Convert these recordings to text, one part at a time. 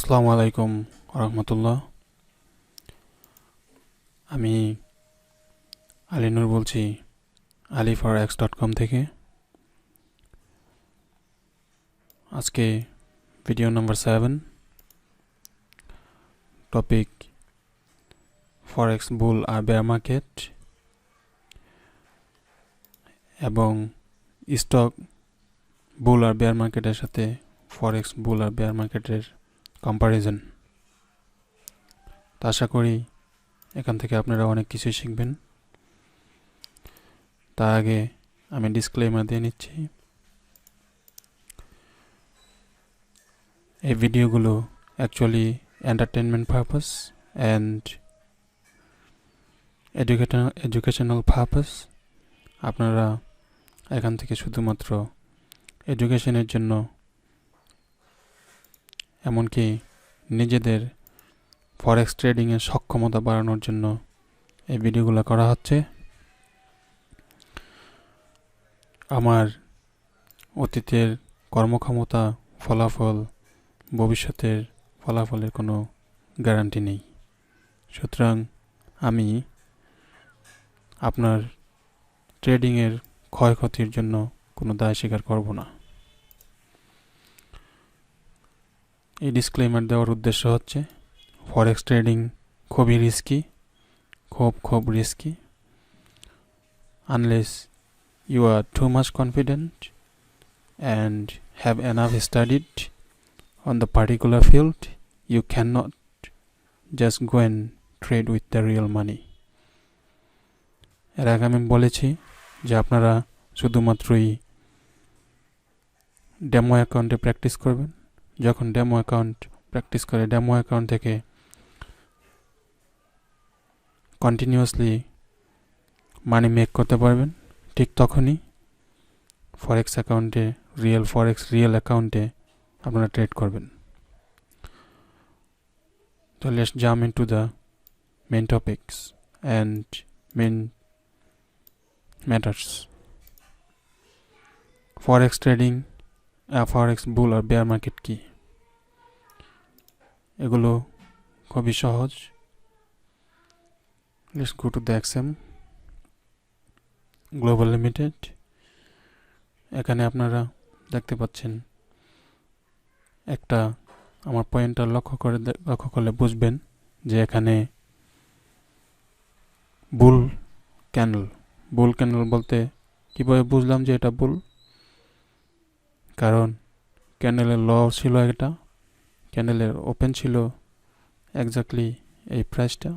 আসসালামু আলাইকুম রহমতুল্লাহ। আমি আলিনুর বলছি ali4x.com থেকে। আজকে ভিডিও নাম্বার 7, টপিক ফরেক্স বুল আর বেয়ার মার্কেট এবং স্টক বুল আর বেয়ার মার্কেটের সাথে ফরেক্স বুল আর বেয়ার মার্কেটের কম্পারিজন। আশা করি এখান থেকে আপনারা অনেক কিছু শিখবেন। তার আগে আমি ডিসক্লেমার দিয়ে নিচ্ছি, এই ভিডিওগুলো actually entertainment purpose and educational purpose. আপনারা এখান থেকে শুধুমাত্র এডুকেশনের জন্য, এমনকি নিজেদের ফরেক্স ট্রেডিংয়ের সক্ষমতা বাড়ানোর জন্য এই ভিডিওগুলো করা হচ্ছে। আমার অতীতের কর্মক্ষমতা, ফলাফল, ভবিষ্যতের ফলাফলের কোনো গ্যারান্টি নেই। সুতরাং আমি আপনার ট্রেডিংয়ের ক্ষয়ক্ষতির জন্য কোনো দায় স্বীকার করব না। এই ডিসক্লেমার দেওয়ার উদ্দেশ্য হচ্ছে ফরেক্স ট্রেডিং খুবই রিস্কি, খুব risky. Unless you are too much confident and have enough studied on the particular field, you cannot just go and trade with the real money. এর আগে আমি বলেছি যে আপনারা শুধুমাত্রই ডেমো অ্যাকাউন্টে প্র্যাকটিস করবেন। যখন ডেমো অ্যাকাউন্ট প্র্যাকটিস করে ডেমো অ্যাকাউন্ট থেকে কন্টিনিউয়াসলি মানি মেক করতে পারবেন, ঠিক তখনই ফরেক্স অ্যাকাউন্টে, রিয়েল অ্যাকাউন্টে আপনারা ট্রেড করবেন। So let's jump into the main topics and main matters. Forex trading, forex bull R bear market কি? এগুলো খুবই সহজ। Let's go to the XM Global Limited. এখানে আপনারা দেখতে পাচ্ছেন একটা, আমার পয়েন্টটা লক্ষ্য করলে বুঝবেন যে এখানে বুল ক্যান্ডেল বলতে কিভাবে বুঝলাম যে এটা বুল, কারণ ক্যান্ডেলের ল ছিল, এটা ক্যান্ডেলের ওপেন ছিল এক্স্যাক্টলি এই প্রাইসটা,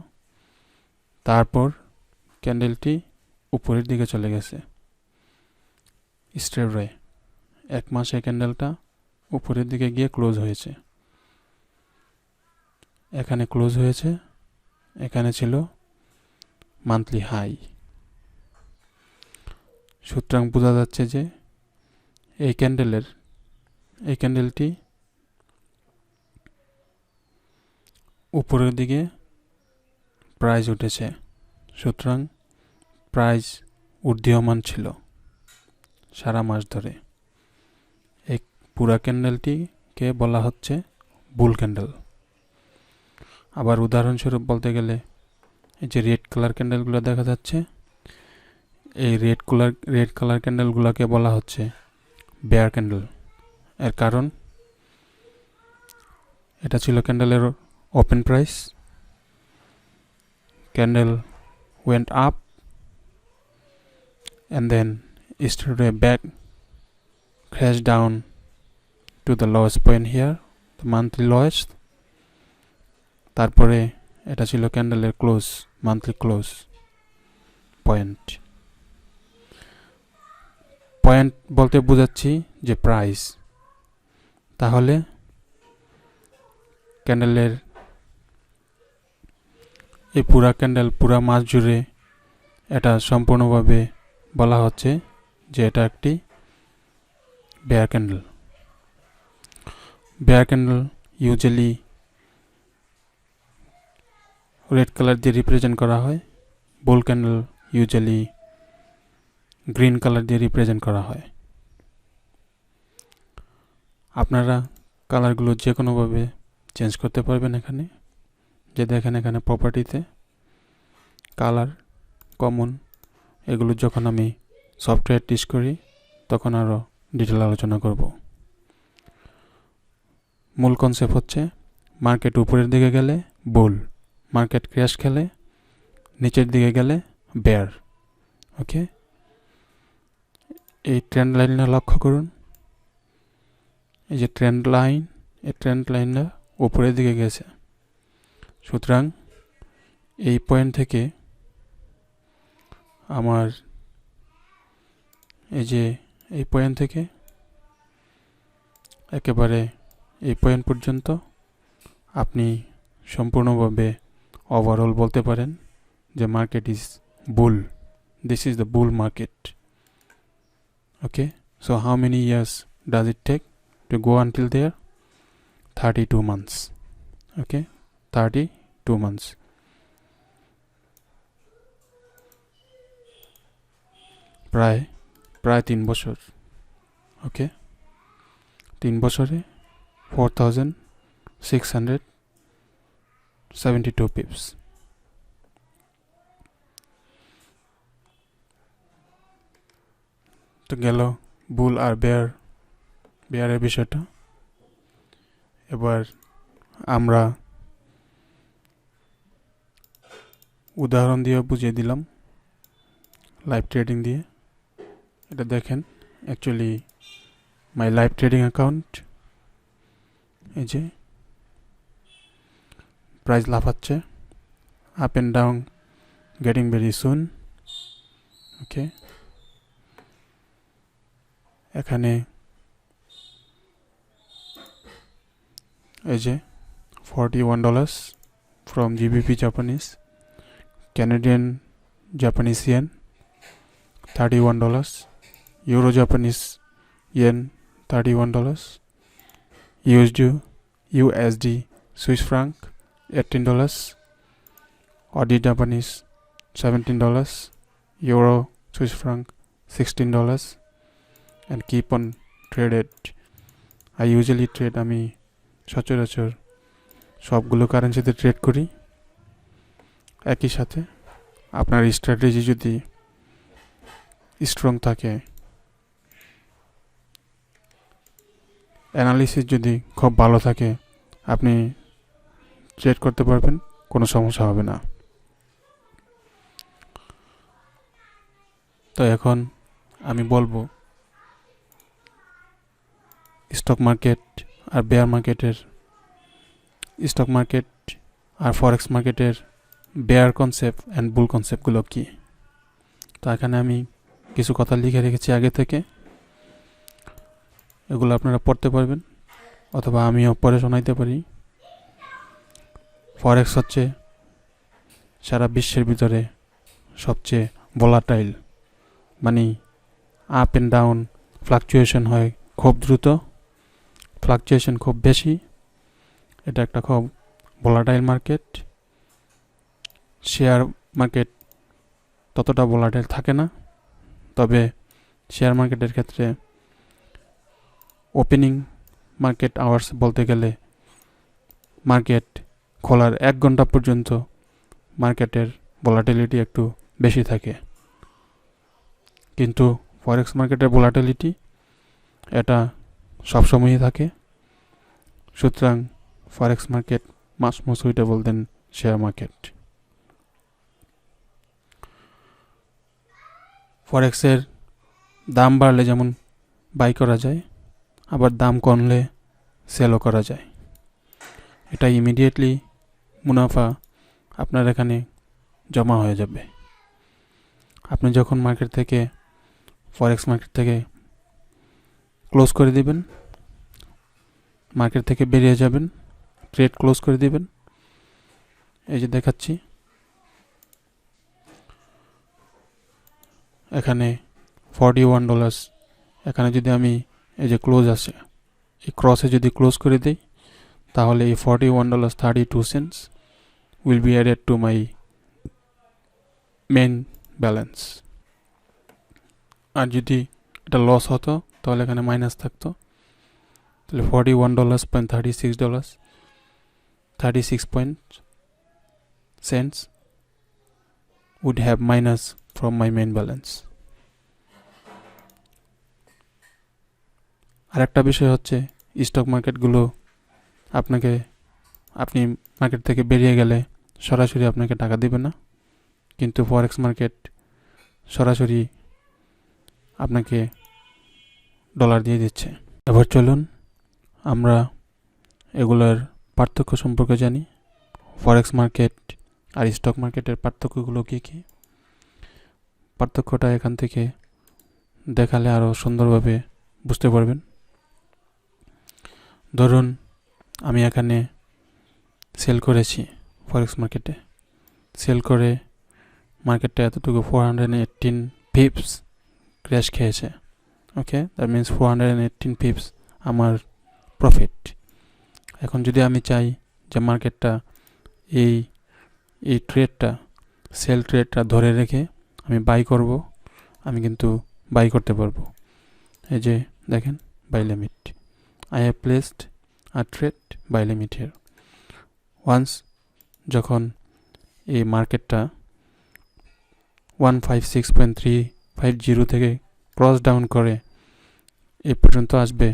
তারপর ক্যান্ডেলটি উপরের দিকে চলে গেছে স্ট্রেট রে। এক মাসে ক্যান্ডেলটা উপরের দিকে গিয়ে ক্লোজ হয়েছে, এখানে ক্লোজ হয়েছে, এখানে ছিল মান্থলি হাই। সুতরাং বোঝা যাচ্ছে যে এই ক্যান্ডেলটি উপরের দিকে প্রাইস উঠেছে, সুতরাং প্রাইস ঊর্ধ্বমান ছিল সারা মাস ধরে। এই পুরা ক্যান্ডেলটিকে বলা হচ্ছে বুল ক্যান্ডেল। আবার উদাহরণস্বরূপ বলতে গেলে এই যে রেড কালার ক্যান্ডেলগুলো দেখা যাচ্ছে, এই রেড কালার ক্যান্ডেলগুলোকে বলা হচ্ছে বেয়ার ক্যান্ডেল। এর কারণ এটা ছিল ক্যান্ডেলের open price, candle went up and then yesterday back crashed down to the lowest point here, the monthly lowest. তারপরে এটা ছিল ক্যান্ডেলের মান্থলি ক্লোজ পয়েন্ট বলতে বোঝাচ্ছি যে প্রাইস। তাহলে ক্যান্ডেলের এই পুরা মাস জুড়ে এটা সম্পূর্ণভাবে বলা হচ্ছে যে এটা একটি bear candle usually red colour দিয়ে রিপ্রেজেন্ট করা হয়, bull candle usually green colour দিয়ে রিপ্রেজেন্ট করা হয়। আপনারা কালারগুলো যে কোনোভাবে চেঞ্জ করতে পারবেন এখানে, যে দেখেন এখানে প্রপার্টিতে কালার, কমন, এগুলো যখন আমি সফটওয়্যার টিচ করি তখন আরও ডিটেল আলোচনা করব। মূল কনসেপ্ট হচ্ছে মার্কেট উপরের দিকে গেলে বুল, মার্কেট ক্র্যাশ খেলে নিচের দিকে গেলে বেয়ার। ওকে, এই ট্রেন্ড লাইনটা লক্ষ্য করুন, এই যে ট্রেন্ড লাইন, এই ট্রেন্ড লাইনটা উপরের দিকে গেছে। সুতরাং এই পয়েন্ট থেকে আমার এই যে এই পয়েন্ট থেকে একেবারে এই পয়েন্ট পর্যন্ত আপনি সম্পূর্ণভাবে ওভারঅল বলতে পারেন যে market is bull, this is the bull market. Okay, so how many years does it take to go until there? 32 months. Okay, 32 months. প্রায় 3 বছর। ওকে, 3 বছরে 4672 pips। তো গেল বুল আর বেয়ারের বিষয়টা। এবার আমরা উদাহরণ দিয়ে বুঝিয়ে দিলাম লাইভ ট্রেডিং দিয়ে। এটা দেখেন, actually my live trading account, এই যে প্রাইস লাফাচ্ছে, up and down, getting very soon. Okay, এখানে এই যে $41 from GBP Japanese, Canadian Japanese yen $31, Euro Japanese yen $31, USD Swiss franc $18, Audi Japanese $17, Euro Swiss franc $16, and keep on traded. I usually trade, আমি সচরাচর সবগুলো কারেন্সিতে trade করি। একই সাথে আপনার স্ট্র্যাটেজি যদি স্ট্রং থাকে, অ্যানালিসিস যদি খুব ভালো থাকে, আপনি ট্রেড করতে পারবেন, কোনো সমস্যা হবে না। তো এখন আমি বলবো স্টক মার্কেট আর বেয়ার মার্কেটের, স্টক মার্কেট আর ফরেক্স মার্কেটের বেয়ার কনসেপ্ট অ্যান্ড বুল কনসেপ্টগুলো কী। তো এখানে আমি কিছু কথা লিখে রেখেছি আগে থেকে, এগুলো আপনারা পড়তে পারবেন অথবা আমিও পড়ে শোনাইতে পারি। ফরেক্স হচ্ছে সারা বিশ্বের ভিতরে সবচেয়ে ভোলাটাইল, মানে আপ অ্যান্ড ডাউন ফ্লাকচুয়েশন হয় খুব দ্রুত, ফ্লাকচুয়েশন খুব বেশি। এটা একটা খুব ভোলাটাইল মার্কেট। শেয়ার মার্কেট ততটা ভোলাটাইল থাকে না, তবে শেয়ার মার্কেটের ক্ষেত্রে ওপেনিং মার্কেট আওয়ার্স বলতে গেলে মার্কেট খোলার 1 ঘন্টা পর্যন্ত মার্কেটের ভোলাটিলিটি একটু বেশি থাকে, কিন্তু ফরেক্স মার্কেটের ভোলাটিলিটি এটা সবসময়ই থাকে। সুতরাং ফরেক্স মার্কেট মাস মোর সুইটেবল দেন শেয়ার মার্কেট। ফরেক্সের দাম বাড়লে যেমন বাই করা যায়, আবার দাম কমলে সেলও করা যায়। এটা ইমিডিয়েটলি মুনাফা আপনার এখানে জমা হয়ে যাবে। আপনি যখন মার্কেট থেকে, ফরেক্স মার্কেট থেকে ক্লোজ করে দিবেন, মার্কেট থেকে বেরিয়ে যাবেন, ট্রেড ক্লোজ করে দিবেন, এই যে দেখাচ্ছি এখানে $41, এখানে যদি আমি এই যে ক্লোজ আছে, এই ক্রসে যদি ক্লোজ করে দিই, তাহলে এই $41.32 will be added to my main balance। আর যদি এটা লস হতো তাহলে এখানে মাইনাস থাকতো, তাহলে $41.36 36 cents would have minus from my main balance. আরেকটা বিষয় হচ্ছে স্টক মার্কেটগুলো আপনি মার্কেট থেকে বেরিয়ে গেলে সরাসরি আপনাকে টাকা দিবে না, কিন্তু ফরেক্স মার্কেট সরাসরি আপনাকে ডলার দিয়ে দিচ্ছে। এবার চলুন আমরা এগুলোর পার্থক্য সম্পর্কে জানি। ফরেক্স মার্কেট আর স্টক মার্কেটের পার্থক্যগুলো কী কী, পার্থক্যটা এখান থেকে দেখালে আরও সুন্দরভাবে বুঝতে পারবেন। ধরুন আমি এখানে সেল করেছি ফরেক্স মার্কেটে, সেল করে মার্কেটটা এতটুকু 418 pips ক্র্যাশ খেয়েছে। ওকে, দ্যাট মিনস 418 pips আমার প্রফিট। এখন যদি আমি চাই যে মার্কেটটা এই ট্রেডটা সেল ট্রেডটা ধরে রেখে আমি বাই করব, আমি কিন্তু বাই করতে পারবো। এই যে দেখেন buy limit, I have placed a trade by limit here. Once যখন এই মার্কেটটা 156.350 থেকে ক্রস ডাউন করে এই পর্যন্ত আসবে,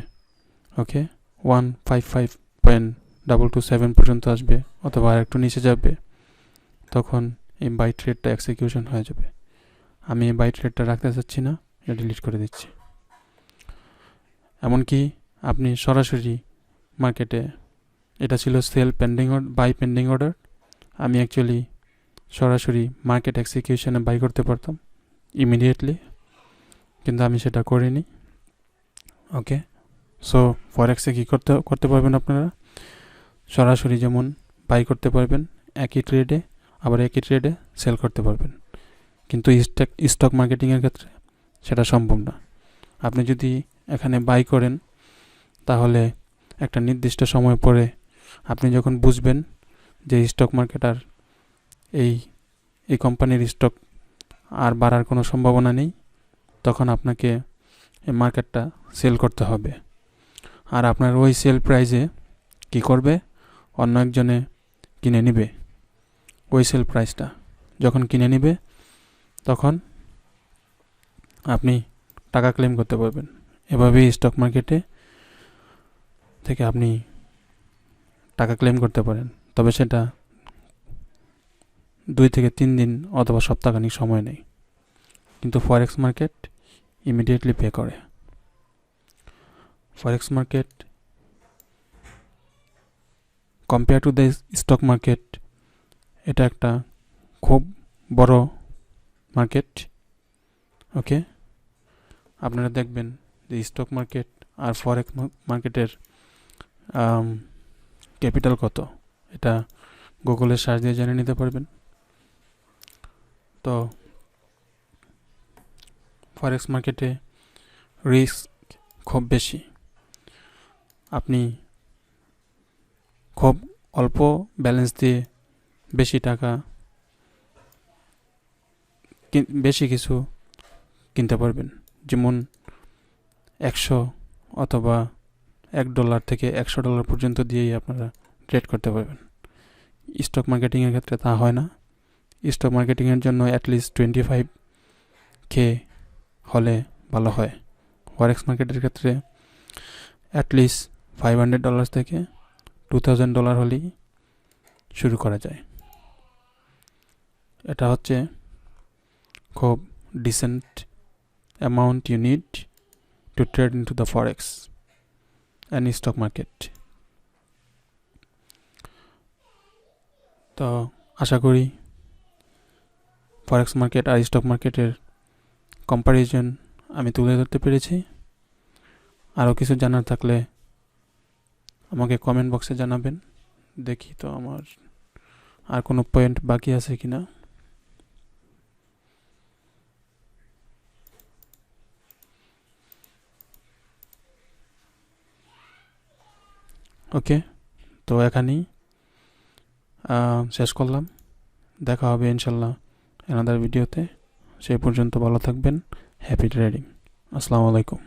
ওকে, 155.227 পর্যন্ত আসবে অথবা আর একটু নিচে যাবে, তখন এই বাই ট্রেডটা এক্সিকিউশন হয়ে যাবে। আমি এই বাই ট্রেডটা রাখতে চাচ্ছি না, এটা ডিলিট করে দিচ্ছি। এমনকি আপনি সরাসরি মার্কেটে, এটা ছিল sell pending buy pending order, আমি অ্যাকচুয়ালি সরাসরি মার্কেট এক্সিকিউশনে বাই করতে পারতাম ইমিডিয়েটলি, কিন্তু আমি সেটা করিনি। ওকে, সো ফরেক্সে কী করতে পারবেন আপনারা, সরাসরি যেমন বাই করতে পারবেন একই ট্রেডে, আবার একই ট্রেডে সেল করতে পারবেন, কিন্তু স্টক মার্কেটিংয়ের ক্ষেত্রে সেটা সম্ভব না। আপনি যদি এখানে বাই করেন তাহলে একটা নির্দিষ্ট সময় পরে আপনি যখন বুঝবেন যে স্টক মার্কেট আর এই কোম্পানির স্টক আর বাড়ার কোনো সম্ভাবনা নেই, তখন আপনাকে এই মার্কেটটা সেল করতে হবে। আর আপনার ওই সেল প্রাইসে কি করবে, অন্য একজনে কিনে নেবে। ওই সেল প্রাইসটা যখন কিনে নেবে তখন আপনি টাকা ক্লেম করতে পারবেন। এভাবেই স্টক মার্কেটে থেকে আপনি টাকা ক্লেম করতে পারেন, তবে সেটা 2 থেকে 3 দিন অথবা সপ্তাহখানিক সময় নেই, কিন্তু ফরেক্স মার্কেট ইমিডিয়েটলি পে করে। ফরেক্স market compare to the stock market এটা একটা খুব বড় মার্কেট। ওকে, আপনারা দেখবেন যে স্টক মার্কেট আর ফরেক্স মার্কেটের ক্যাপিটাল কত, এটা গুগলে সার্চ দিয়ে জেনে নিতে পারবেন। তো ফরেক্স মার্কেটে রিস্ক খুব বেশি, আপনি খুব অল্প ব্যালেন্স দিয়ে বেশি টাকা বেশি কিছু কিনতে পারবেন, যেমন 100 অথবা $1 থেকে $100 পর্যন্ত দিয়েই আপনারা ট্রেড করতে পারবেন। স্টক মার্কেটিংয়ের ক্ষেত্রে তা হয় না। স্টক মার্কেটিংয়ের জন্য অ্যাটলিস্ট 25K হলে ভালো হয়। ফরেক্স মার্কেটের ক্ষেত্রে অ্যাটলিস্ট $500 থেকে $2000 হলেই শুরু করা যায়। এটা হচ্ছে খুব decent amount you need to trade into the forex and stock market. তো আশা করি ফরেক্স মার্কেট আর স্টক মার্কেটের কম্প্যারিজন আমি তুলে ধরতে পেরেছি। আরও কিছু জানার থাকলে আমাকে কমেন্ট বক্সে জানাবেন। দেখি তো আমার আর কোনো পয়েন্ট বাকি আছে কিনা। ওকে, তো এখানেই শেষ করলাম। দেখা হবে ইনশাল্লাহ অ্যানাদার ভিডিওতে। সেই পর্যন্ত ভালো থাকবেন। Happy trading. আসসালামু আলাইকুম।